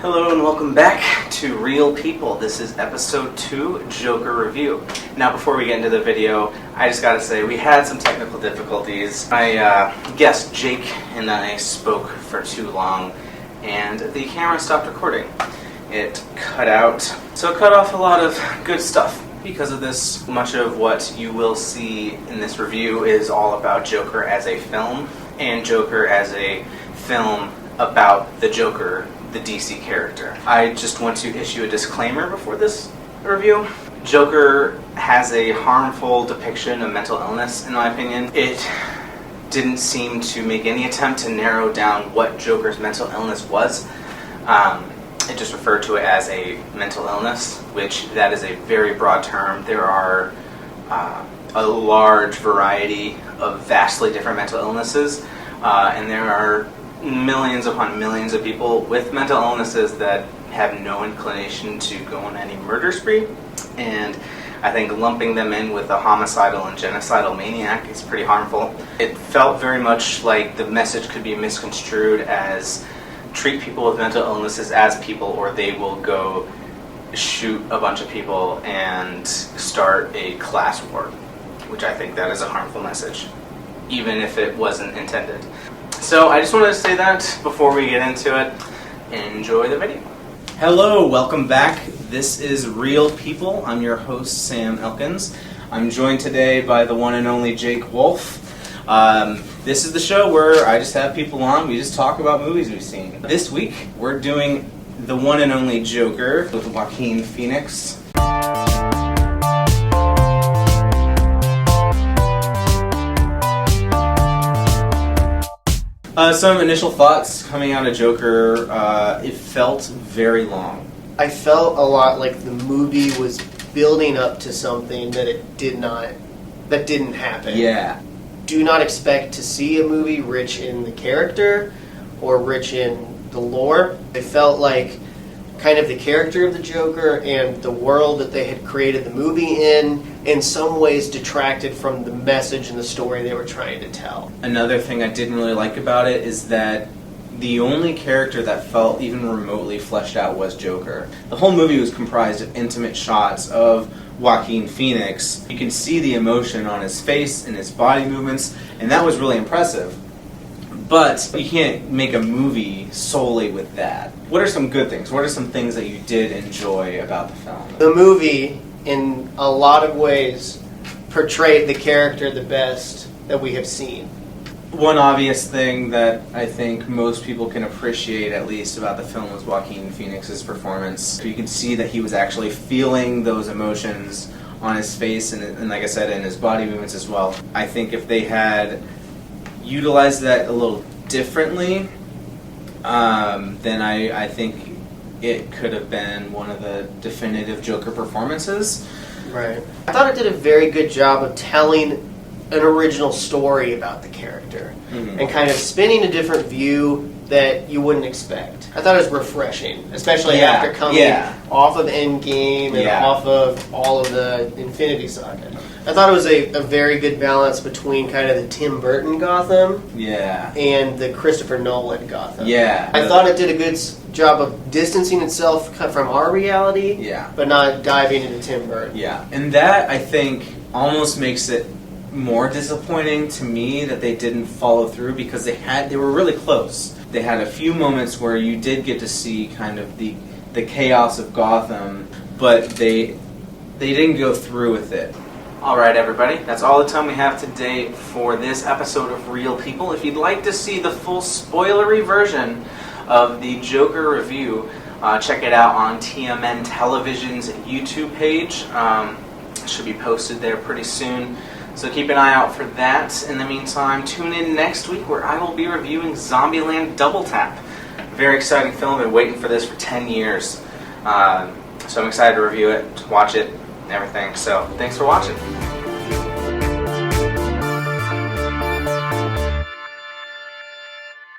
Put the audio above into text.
Hello and welcome back to Real People. This is episode 2, Joker Review. Now before we get into the video, I just gotta say we had some technical difficulties. My guest Jake and I spoke for too long and the camera stopped recording. It cut out, so it cut off a lot of good stuff. Because of this, much of what you will see in this review is all about Joker as a film and Joker as a film about the Joker, the DC character. I just want to issue a disclaimer before this review. Joker has a harmful depiction of mental illness, in my opinion. It didn't seem to make any attempt to narrow down what Joker's mental illness was. It just referred to it as a mental illness, which that is a very broad term. There are a large variety of vastly different mental illnesses, and there are millions upon millions of people with mental illnesses that have no inclination to go on any murder spree, and I think lumping them in with a homicidal and genocidal maniac is pretty harmful. It felt very much like the message could be misconstrued as treat people with mental illnesses as people or they will go shoot a bunch of people and start a class war, which I think that is a harmful message, even if it wasn't intended. So I just wanted to say that before we get into it. Enjoy the video. Hello, welcome back. This is Real People. I'm your host, Sam Elkins. I'm joined today by the one and only Jake Wolf. This is the show where I just have people on, we just talk about movies we've seen. This week, we're doing the one and only Joker with Joaquin Phoenix. Some initial thoughts coming out of Joker. It felt very long. I felt a lot like the movie was building up to something that didn't happen. Yeah. Do not expect to see a movie rich in the character or rich in the lore. It felt like kind of the character of the Joker and the world that they had created the movie in some ways detracted from the message and the story they were trying to tell. Another thing I didn't really like about it is that the only character that felt even remotely fleshed out was Joker. The whole movie was comprised of intimate shots of Joaquin Phoenix. You can see the emotion on his face and his body movements, and that was really impressive. But you can't make a movie solely with that. What are some good things? What are some things that you did enjoy about the film? The movie, in a lot of ways, portrayed the character the best that we have seen. One obvious thing that I think most people can appreciate, at least, about the film was Joaquin Phoenix's performance. You can see that he was actually feeling those emotions on his face and like I said, in his body movements as well. I think if they had utilized that a little differently, then I think it could have been one of the definitive Joker performances. Right. I thought it did a very good job of telling an original story about the character and kind of spinning a different view that you wouldn't expect. I thought it was refreshing, especially after coming off of Endgame and off of all of the Infinity Saga. I thought it was a very good balance between kind of the Tim Burton Gotham and the Christopher Nolan Gotham. I thought it did a good job of distancing itself from our reality, but not diving into Tim Burton. And that, I think, almost makes it more disappointing to me that they didn't follow through, because they were really close. They had a few moments where you did get to see kind of the chaos of Gotham, but they didn't go through with it. Alright everybody, that's all the time we have today for this episode of Real People. If you'd like to see the full spoilery version of the Joker review, check it out on TMN Television's YouTube page. It should be posted there pretty soon. So keep an eye out for that. In the meantime, tune in next week where I will be reviewing Zombieland Double Tap. Very exciting film. I've been waiting for this for 10 years. So I'm excited to review it, to watch it, and everything. So thanks for watching.